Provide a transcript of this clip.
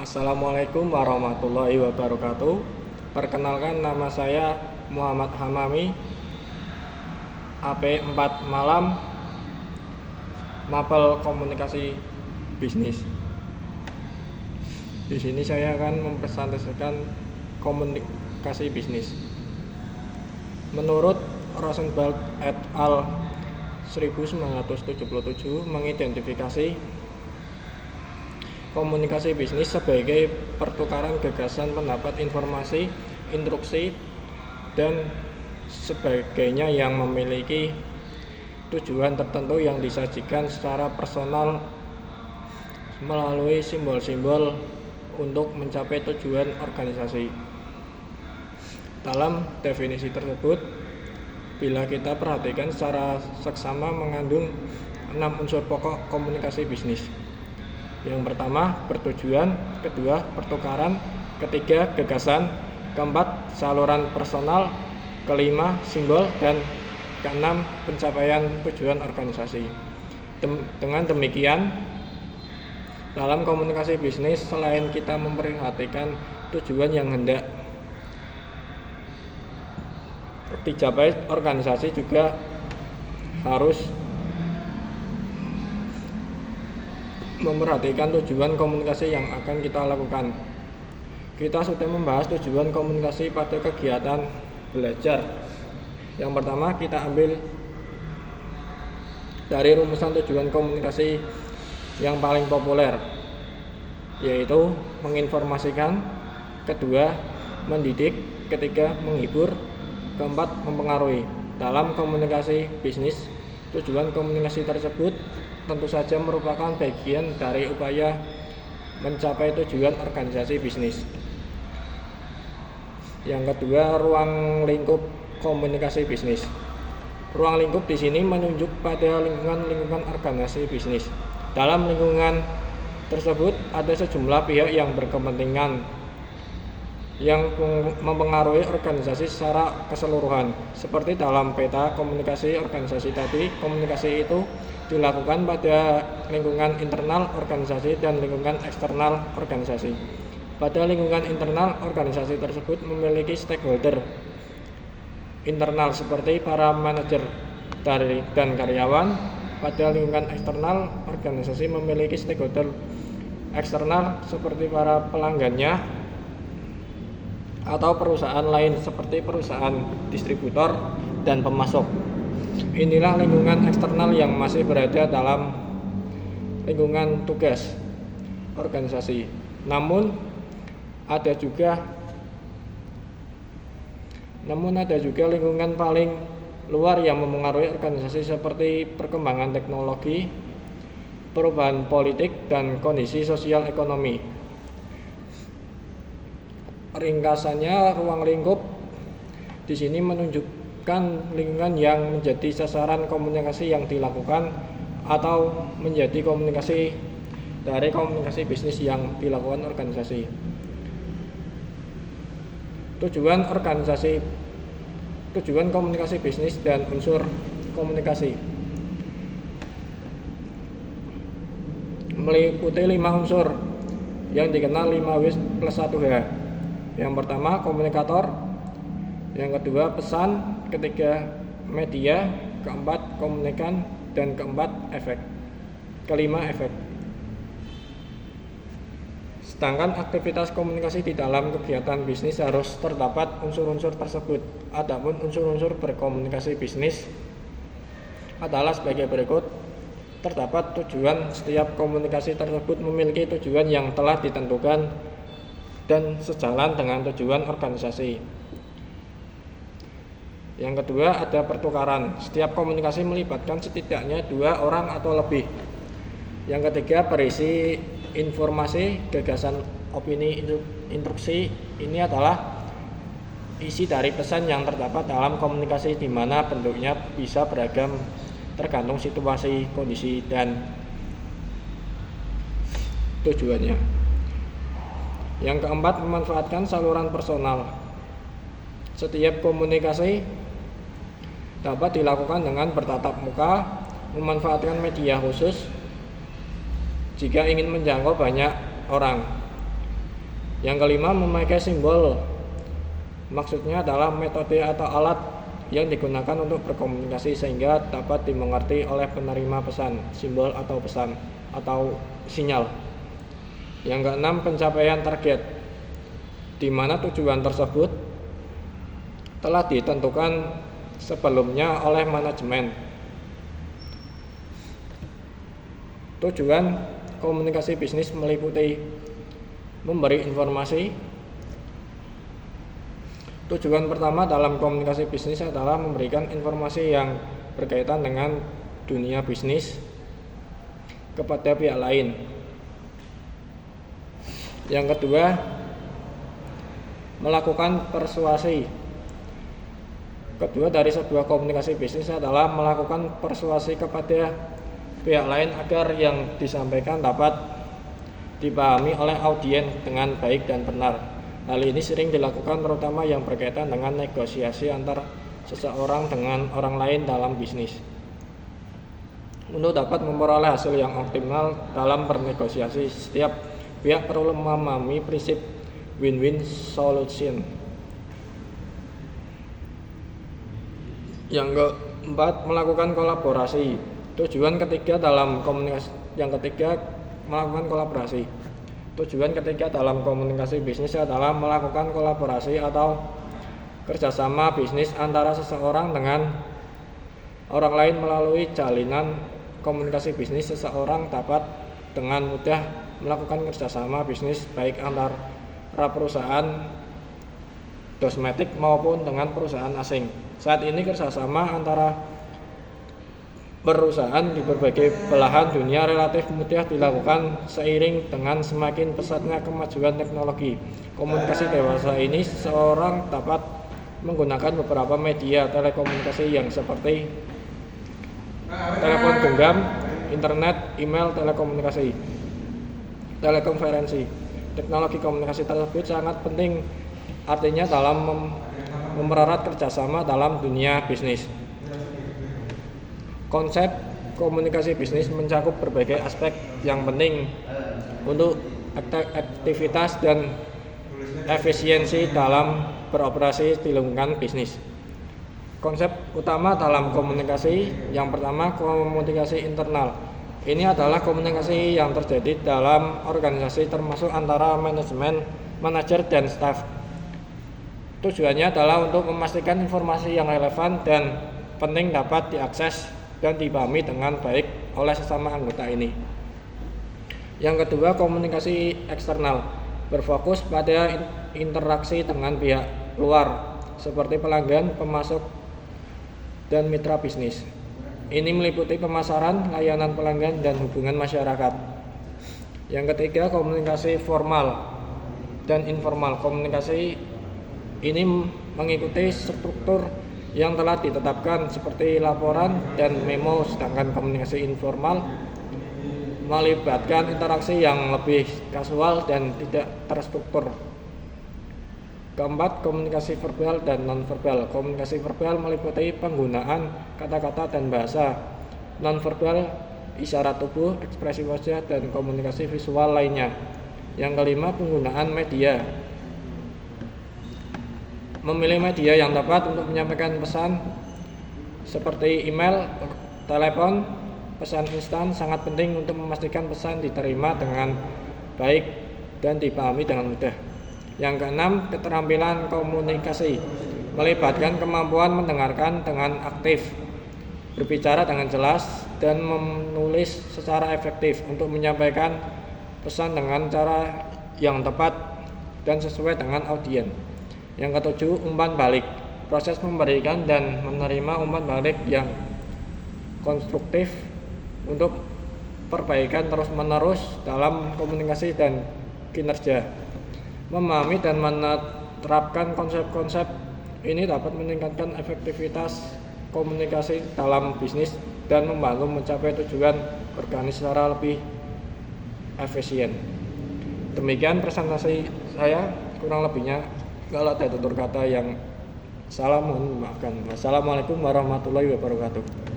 Assalamualaikum warahmatullahi wabarakatuh. Perkenalkan, nama saya Muhammad Hamami, AP4 Malam, Mapel Komunikasi Bisnis. Di sini saya akan mempresentasikan komunikasi bisnis. Menurut Rosenberg et al. 1977 mengidentifikasi komunikasi bisnis sebagai pertukaran gagasan, pendapat, informasi, instruksi, dan sebagainya yang memiliki tujuan tertentu yang disajikan secara personal melalui simbol-simbol untuk mencapai tujuan organisasi. Dalam definisi tersebut, bila kita perhatikan secara seksama, mengandung 6 unsur pokok komunikasi bisnis. Yang pertama, bertujuan; kedua, pertukaran; ketiga, gagasan; keempat, saluran personal; kelima, simbol; dan keenam, pencapaian tujuan organisasi. Dengan demikian, dalam komunikasi bisnis, selain kita memperhatikan tujuan yang hendak dicapai organisasi, juga harus memperhatikan tujuan komunikasi yang akan kita lakukan. Kita sudah membahas tujuan komunikasi pada kegiatan belajar. Yang pertama, kita ambil dari rumusan tujuan komunikasi yang paling populer, yaitu menginformasikan; kedua, mendidik; ketiga, menghibur; keempat, mempengaruhi. Dalam komunikasi bisnis, tujuan komunikasi tersebut tentu saja merupakan bagian dari upaya mencapai tujuan organisasi bisnis. Yang kedua, ruang lingkup komunikasi bisnis. Ruang lingkup di sini menunjuk pada lingkungan organisasi bisnis. Dalam lingkungan tersebut ada sejumlah pihak yang berkepentingan yang mempengaruhi organisasi secara keseluruhan. Seperti dalam peta komunikasi organisasi tadi, komunikasi itu dilakukan pada lingkungan internal organisasi dan lingkungan eksternal organisasi. Pada lingkungan internal, organisasi tersebut memiliki stakeholder internal seperti para manajer dan karyawan. Pada lingkungan eksternal, organisasi memiliki stakeholder eksternal seperti para pelanggannya atau perusahaan lain seperti perusahaan distributor dan pemasok. Inilah lingkungan eksternal yang masih berada dalam lingkungan tugas organisasi. Namun ada juga lingkungan paling luar yang mempengaruhi organisasi seperti perkembangan teknologi, perubahan politik, dan kondisi sosial ekonomi. Ringkasannya, ruang lingkup di sini menunjukkan lingkungan yang menjadi sasaran komunikasi yang dilakukan atau menjadi komunikasi dari komunikasi bisnis yang dilakukan organisasi. Tujuan komunikasi bisnis dan unsur komunikasi meliputi 5 unsur yang dikenal 5W+1H. Yang pertama, komunikator; yang kedua, pesan; ketiga, media; keempat, komunikan; dan kelima, efek. Sedangkan aktivitas komunikasi di dalam kegiatan bisnis harus terdapat unsur-unsur tersebut. Adapun unsur-unsur berkomunikasi bisnis adalah sebagai berikut. Terdapat tujuan; setiap komunikasi tersebut memiliki tujuan yang telah ditentukan dan sejalan dengan tujuan organisasi. Yang kedua, ada pertukaran; setiap komunikasi melibatkan setidaknya 2 orang atau lebih. Yang ketiga, berisi informasi, gagasan, opini, instruksi. Ini adalah isi dari pesan yang terdapat dalam komunikasi, di mana bentuknya bisa beragam tergantung situasi, kondisi, dan tujuannya. Yang keempat, memanfaatkan saluran personal. Setiap komunikasi dapat dilakukan dengan bertatap muka, memanfaatkan media khusus jika ingin menjangkau banyak orang. Yang kelima, memakai simbol. Maksudnya adalah metode atau alat yang digunakan untuk berkomunikasi sehingga dapat dimengerti oleh penerima pesan, simbol atau pesan atau sinyal. Yang keenam, pencapaian target, di mana tujuan tersebut telah ditentukan sebelumnya oleh manajemen. Tujuan komunikasi bisnis meliputi memberi informasi. Tujuan pertama dalam komunikasi bisnis adalah memberikan informasi yang berkaitan dengan dunia bisnis kepada pihak lain. Yang kedua, melakukan persuasi. Kedua dari sebuah komunikasi bisnis adalah melakukan persuasi kepada pihak lain agar yang disampaikan dapat dipahami oleh audiens dengan baik dan benar. Hal ini sering dilakukan terutama yang berkaitan dengan negosiasi antar seseorang dengan orang lain dalam bisnis. Untuk dapat memperoleh hasil yang optimal dalam bernegosiasi, setiap pihak perlu memahami prinsip win-win solution. Yang keempat, melakukan kolaborasi. Tujuan ketiga dalam komunikasi melakukan kolaborasi. Tujuan ketiga dalam komunikasi bisnis adalah melakukan kolaborasi atau kerjasama bisnis antara seseorang dengan orang lain. Melalui jalinan komunikasi bisnis, seseorang dapat dengan mudah melakukan kerjasama bisnis baik antara perusahaan domestik maupun dengan perusahaan asing. Saat ini kerjasama antara perusahaan di berbagai belahan dunia relatif mudah dilakukan seiring dengan semakin pesatnya kemajuan teknologi komunikasi dewasa ini. Seseorang dapat menggunakan beberapa media telekomunikasi yang seperti telepon genggam, internet, email, telekonferensi. Teknologi komunikasi tersebut sangat penting artinya dalam mempererat kerjasama dalam dunia bisnis. Konsep komunikasi bisnis mencakup berbagai aspek yang penting untuk aktivitas dan efisiensi dalam beroperasi di lingkungan bisnis. Konsep utama dalam komunikasi, yang pertama, komunikasi internal. Ini adalah komunikasi yang terjadi dalam organisasi termasuk antara manajemen, manajer, dan staf. Tujuannya adalah untuk memastikan informasi yang relevan dan penting dapat diakses dan dipahami dengan baik oleh sesama anggota ini. Yang kedua, komunikasi eksternal, berfokus pada interaksi dengan pihak luar seperti pelanggan, pemasok, dan mitra bisnis. Ini meliputi pemasaran, layanan pelanggan, dan hubungan masyarakat. Yang ketiga, komunikasi formal dan informal. Komunikasi ini mengikuti struktur yang telah ditetapkan seperti laporan dan memo, sedangkan komunikasi informal melibatkan interaksi yang lebih kasual dan tidak terstruktur. Keempat, komunikasi verbal dan nonverbal. Komunikasi verbal meliputi penggunaan kata-kata dan bahasa. Nonverbal, isyarat tubuh, ekspresi wajah, dan komunikasi visual lainnya. Yang kelima, penggunaan media. Memilih media yang tepat untuk menyampaikan pesan seperti email, telepon, pesan instan sangat penting untuk memastikan pesan diterima dengan baik dan dipahami dengan mudah. Yang keenam, keterampilan komunikasi melibatkan kemampuan mendengarkan dengan aktif, berbicara dengan jelas, dan menulis secara efektif untuk menyampaikan pesan dengan cara yang tepat dan sesuai dengan audiens. Yang ketujuh, umpan balik. Proses memberikan dan menerima umpan balik yang konstruktif untuk perbaikan terus-menerus dalam komunikasi dan kinerja. Memahami dan menerapkan konsep-konsep ini dapat meningkatkan efektivitas komunikasi dalam bisnis dan membantu mencapai tujuan organisasi secara lebih efisien. Demikian presentasi saya, kurang lebihnya kalau ada tutur kata yang salah mohon maafkan. Wassalamualaikum warahmatullahi wabarakatuh.